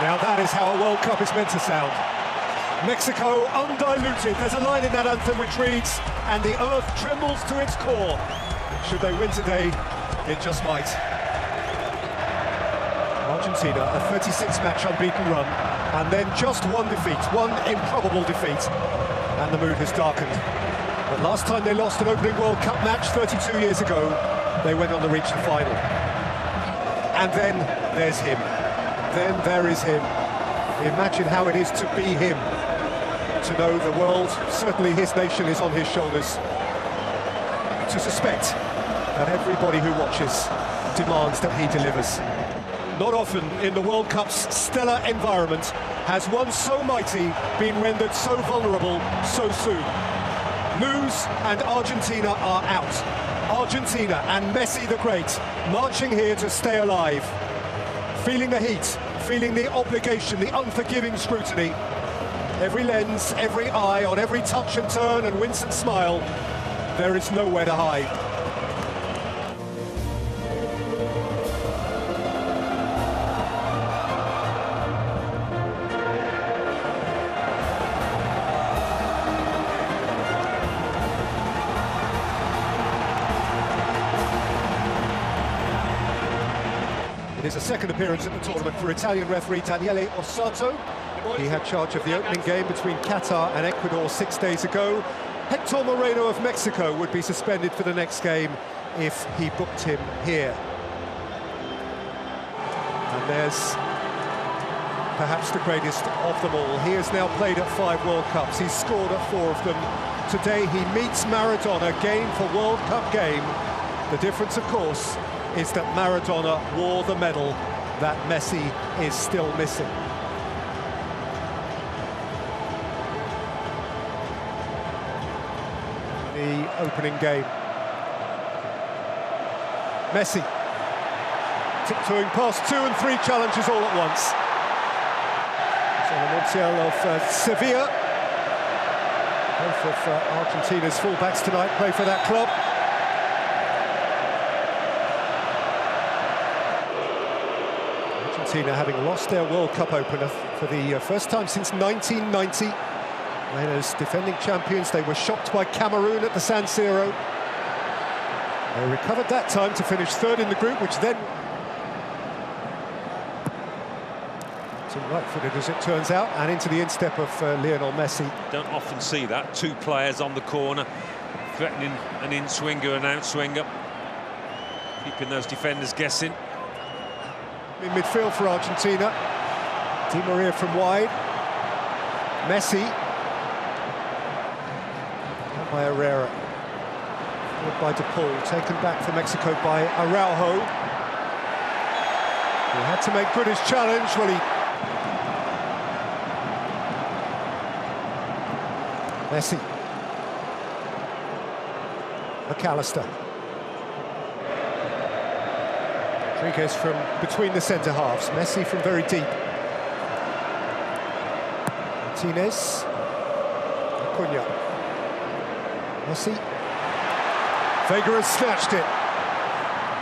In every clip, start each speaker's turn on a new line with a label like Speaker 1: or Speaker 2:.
Speaker 1: Now that is how a World Cup is meant to sound. Mexico undiluted. There's a line in that anthem which reads, "And the earth trembles to its core." Should they win today, it just might. Argentina, a 36-match unbeaten run, and then just one defeat, one improbable defeat, and the mood has darkened. But last time they lost an opening World Cup match 32 years ago, they went on to reach the final. And then there's him. Then there is him. Imagine how it is to be him. To know the world, certainly his nation, is on his shoulders. To suspect that everybody who watches demands that he delivers. Not often in the World Cup's stellar environment has one so mighty been rendered so vulnerable so soon. Lose and Argentina are out. Argentina and Messi the Great marching here to stay alive. Feeling the heat, feeling the obligation, the unforgiving scrutiny. Every lens, every eye, on every touch and turn and wince and smile, there is nowhere to hide. It is a second appearance at the tournament for Italian referee Daniele Ossato. He had charge of the opening game between Qatar and Ecuador 6 days ago. Hector Moreno of Mexico would be suspended for the next game if he booked him here. And there's perhaps the greatest of them all. He has now played at 5 World Cups. He's scored at 4 of them. Today he meets Maradona game for World Cup game. The difference, of course, is that Maradona wore the medal that Messi is still missing. The opening game. Messi tiptoeing past 2 and 3 challenges all at once. Montiel of Sevilla. Both of Argentina's fullbacks tonight play for that club. Argentina having lost their World Cup opener for the first time since 1990. When as defending champions, they were shocked by Cameroon at the San Siro. They recovered that time to finish 3rd in the group, which then... So right-footed as it turns out, and into the instep of Lionel Messi.
Speaker 2: Don't often see that, 2 players on the corner, threatening an in-swinger, an out-swinger, keeping those defenders guessing.
Speaker 1: In midfield for Argentina, Di Maria from wide, Messi, by Herrera, followed by De Paul, taken back for Mexico by Araujo. He had to make good his challenge. Well, Messi, McAllister, Rodriguez from between the centre halves, Messi from very deep, Martinez, Acuna, Messi, Vega has snatched it.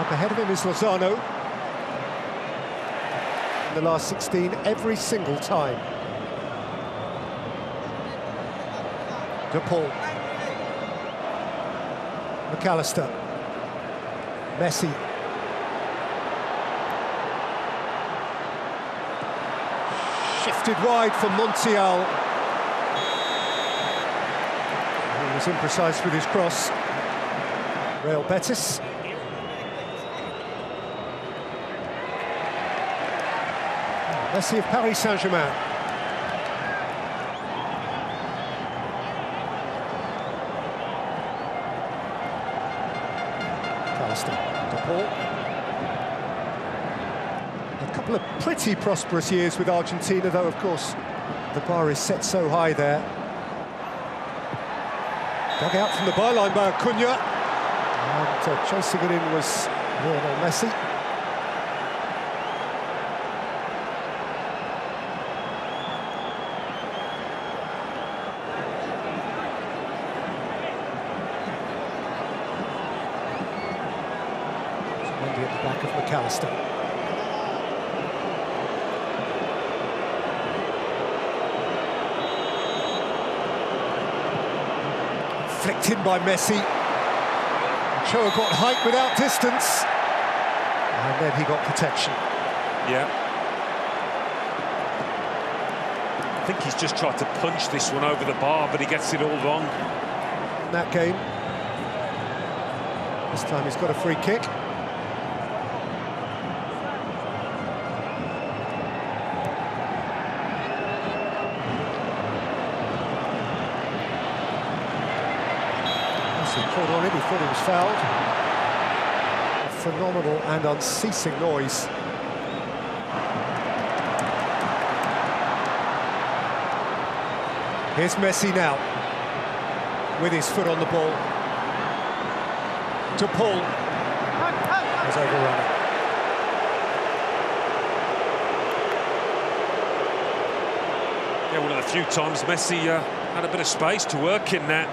Speaker 1: Up ahead of him is Lozano. In the last 16, every single time. De Paul, McAllister, Messi, shifted wide for Montiel. He was imprecise with his cross. Real Betis. Messi of Paris Saint-Germain. De Paul. A couple of pretty prosperous years with Argentina, though, of course, the bar is set so high there. Dug out from the byline by Acuna. And chasing it in was Lionel Messi. At the back of McAllister. Flicked in by Messi. Ochoa got height without distance. And then he got protection.
Speaker 2: Yeah. I think he's just tried to punch this one over the bar, but he gets it all wrong.
Speaker 1: In that game. This time he's got a free kick. He caught on it, he thought he was fouled. A phenomenal and unceasing noise. Here's Messi now, with his foot on the ball. To Paul. Has overrun it.
Speaker 2: Yeah, one of the few times Messi had a bit of space to work in there.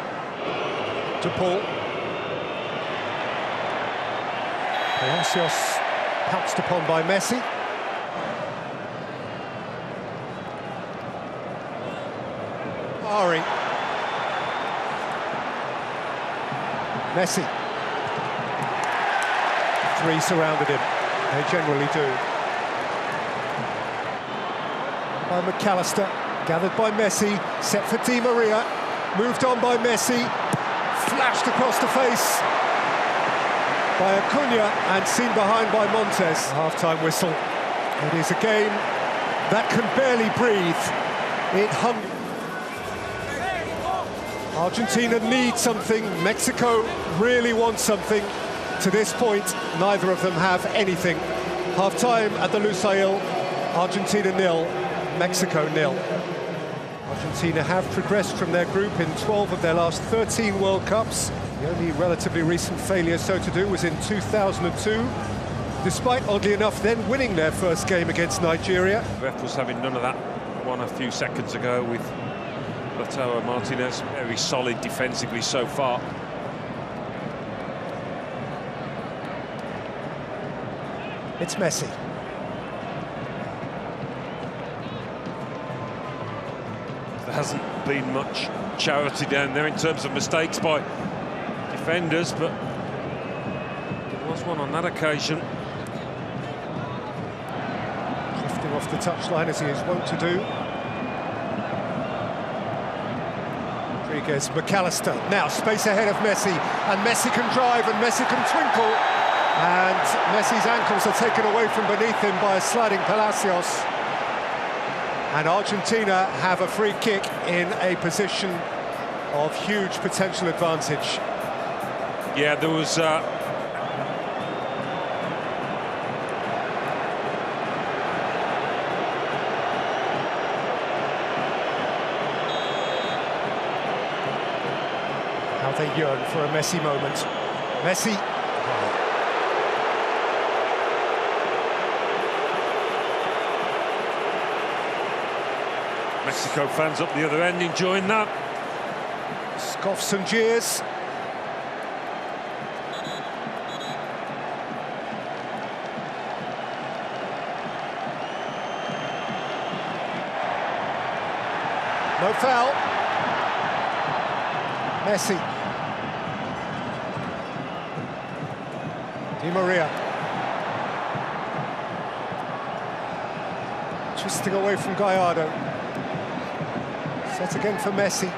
Speaker 1: To Paul. Palacios pounced upon by Messi. Ari. Messi. Three surrounded him. They generally do. By McAllister. Gathered by Messi. Set for Di Maria. Moved on by Messi. Flashed across the face by Acuna and seen behind by Montes. Half-time whistle. It is a game that can barely breathe. It hung. Argentina needs something. Mexico really wants something. To this point, neither of them have anything. Half-time at the Lusail. Argentina 0, Mexico 0. Argentina have progressed from their group in 12 of their last 13 World Cups. The only relatively recent failure so to do was in 2002, despite, oddly enough, then winning their first game against Nigeria.
Speaker 2: The ref was having none of that one a few seconds ago with Lautaro Martinez. Very solid defensively so far.
Speaker 1: It's Messi.
Speaker 2: There hasn't been much charity down there in terms of mistakes by defenders, but there was one on that occasion.
Speaker 1: Drifting off the touchline as he is wont to do. Rodriguez, McAllister, now space ahead of Messi, and Messi can drive and Messi can twinkle, and Messi's ankles are taken away from beneath him by a sliding Palacios. And Argentina have a free kick in a position of huge potential advantage.
Speaker 2: Yeah, there was
Speaker 1: how they yearn for a Messi moment. Messi.
Speaker 2: Mexico fans up the other end enjoying that.
Speaker 1: Scoffs and jeers. No foul. Messi. Di Maria. Twisting away from Gallardo. Set again for Messi.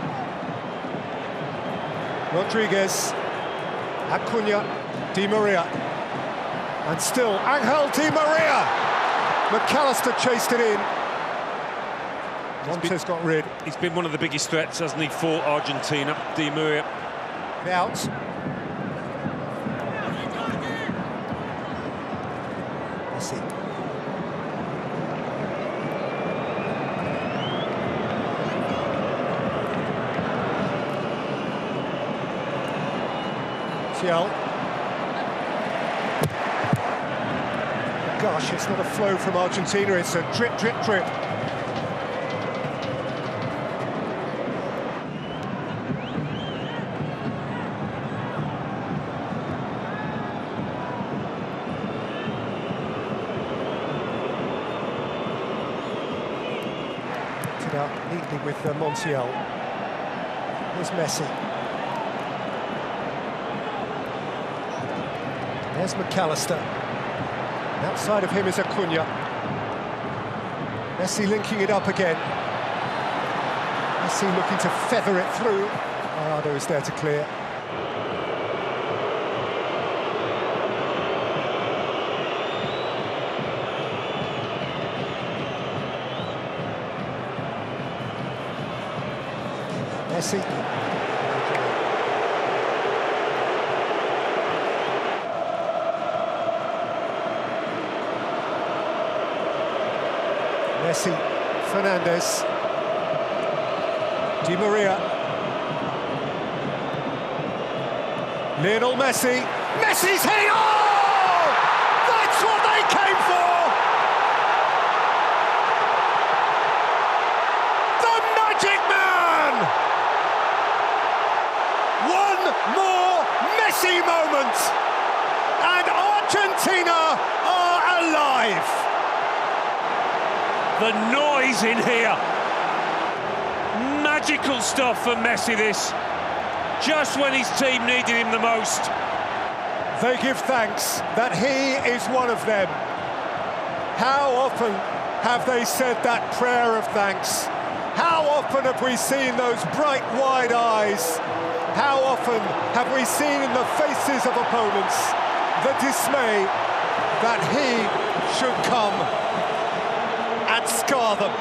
Speaker 1: Rodriguez. Acuna. Di Maria. And still Angel Di Maria. McAllister chased it in. Montes got rid.
Speaker 2: He's been one of the biggest threats, hasn't he, for Argentina. Di Maria.
Speaker 1: Out. Messi. Gosh, it's not a flow from Argentina, it's a drip, drip, drip. It out neatly with Montiel. Here's Messi. There's McAllister. Outside of him is Acuna. Messi linking it up again. Messi looking to feather it through. Gallardo is there to clear. Messi. Messi, Fernández, Di Maria, Lionel Messi, Messi's hitting, oh! That's what they came for! The Magic Man! One more Messi moment, and Argentina are alive!
Speaker 2: The noise in here. Magical stuff for Messi, this. Just when his team needed him the most.
Speaker 1: They give thanks that he is one of them. How often have they said that prayer of thanks? How often have we seen those bright, wide eyes? How often have we seen in the faces of opponents the dismay that he should come and scar them?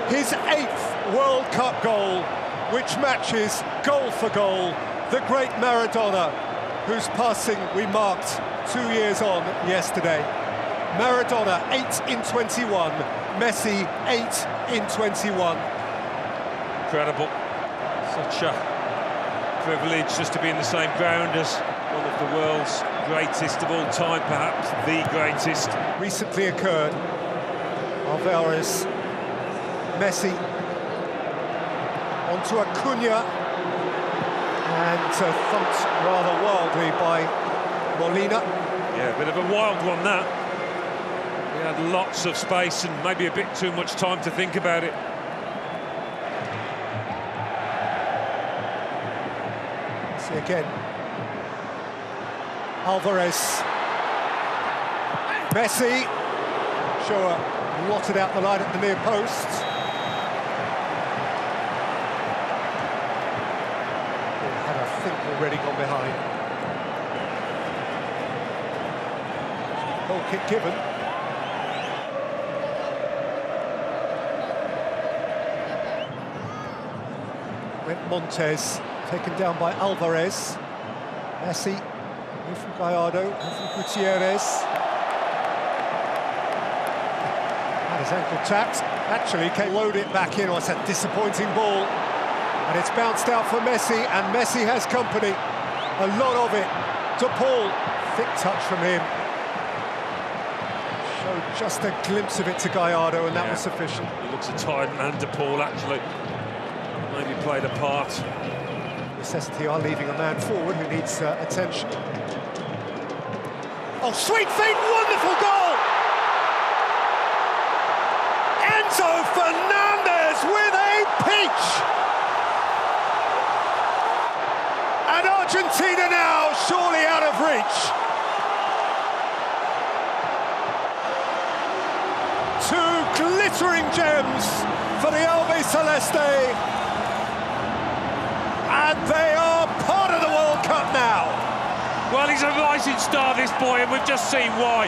Speaker 1: His 8th World Cup goal, which matches goal for goal the great Maradona, whose passing we marked 2 years on yesterday. Maradona 8 in 21, Messi 8 in 21.
Speaker 2: Incredible. Such a privilege just to be in the same ground as one of the world's greatest of all time, perhaps the greatest.
Speaker 1: Recently occurred. Alvarez, Messi, onto Acuna, and thumped rather wildly by Molina.
Speaker 2: Yeah, a bit of a wild one that. He had lots of space and maybe a bit too much time to think about it.
Speaker 1: See again. Alvarez. Messi. Sure, blotted out the line at the near post. Had, I think, already gone behind. Goal kick given. Went Montes, taken down by Alvarez. Messi, in from Gallardo, in from Gutierrez. His ankle tapped, actually came load it back in. Oh, it's a disappointing ball, and it's bounced out for Messi, and Messi has company, a lot of it. To Paul, thick touch from him, showed just a glimpse of it to Gallardo, and that was sufficient.
Speaker 2: He looks a tired man, to Paul, actually. Maybe played a part.
Speaker 1: Necessity are leaving a man forward who needs attention. Oh, sweet feet, wonderful goal! Enzo Fernández with a peach! And Argentina now surely out of reach. Two glittering gems for the Albiceleste. And they are part of the World Cup now.
Speaker 2: Well, he's a rising star, this boy, and we've just seen why.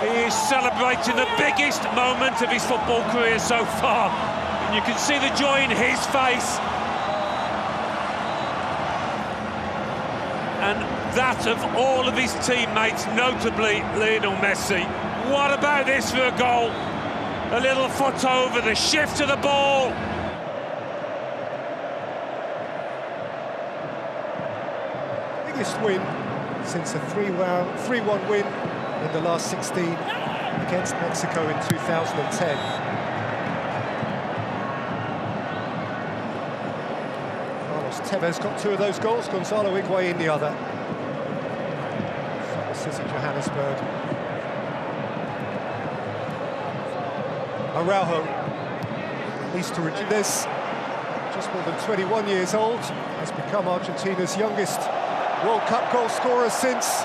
Speaker 2: He is celebrating the biggest moment of his football career so far. And you can see the joy in his face. And that of all of his teammates, notably Lionel Messi. What about this for a goal? A little foot over, the shift of the ball.
Speaker 1: Biggest win since a 3-1 win in the last 16 against Mexico in 2010. Carlos Tevez got 2 of those goals, Gonzalo Higuain the other. This is in Johannesburg. Araujo, at least to Rodriguez, just more than 21 years old, has become Argentina's youngest World Cup goal scorer since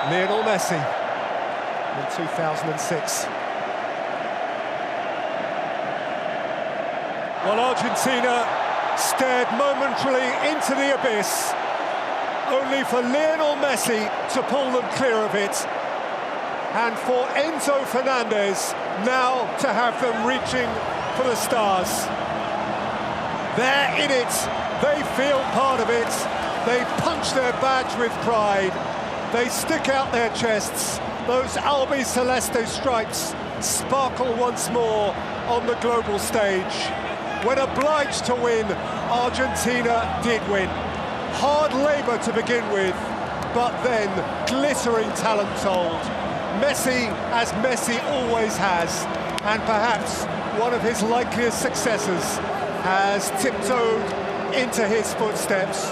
Speaker 1: Lionel Messi in 2006. Well, Argentina stared momentarily into the abyss, only for Lionel Messi to pull them clear of it, and for Enzo Fernández now to have them reaching for the stars. They're in it, they feel part of it, they punch their badge with pride, they stick out their chests, those albiceleste stripes sparkle once more on the global stage. When obliged to win, Argentina did win. Hard labour to begin with, but then glittering talent told. Messi, as Messi always has, and perhaps one of his likeliest successors, has tiptoed into his footsteps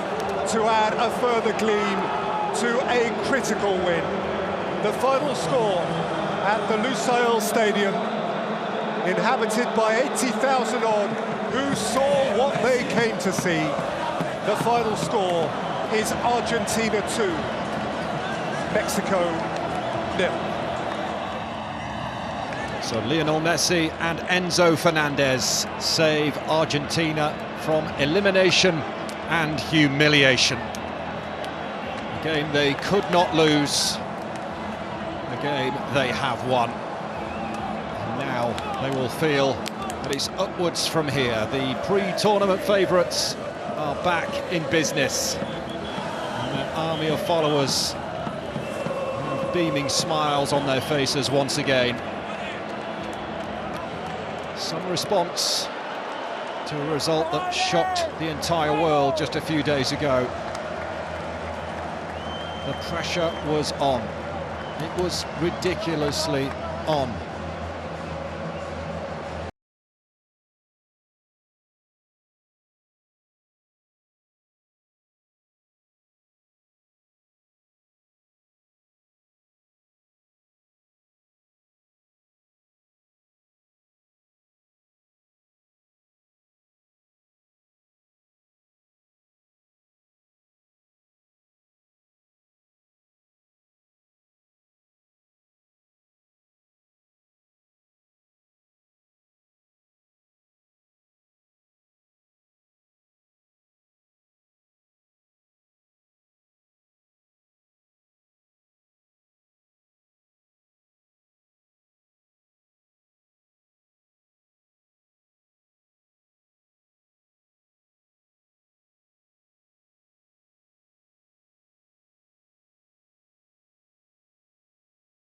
Speaker 1: to add a further gleam to a critical win. The final score at the Lusail Stadium, inhabited by 80,000 odd who saw what they came to see. The final score is Argentina 2, Mexico 0.
Speaker 3: So Lionel Messi and Enzo Fernández save Argentina from elimination and humiliation. A game they could not lose, a game they have won. And now they will feel that it's upwards from here. The pre-tournament favourites are back in business. And an army of followers have beaming smiles on their faces once again. Some response to a result that shocked the entire world just a few days ago. The pressure was on. It was ridiculously on.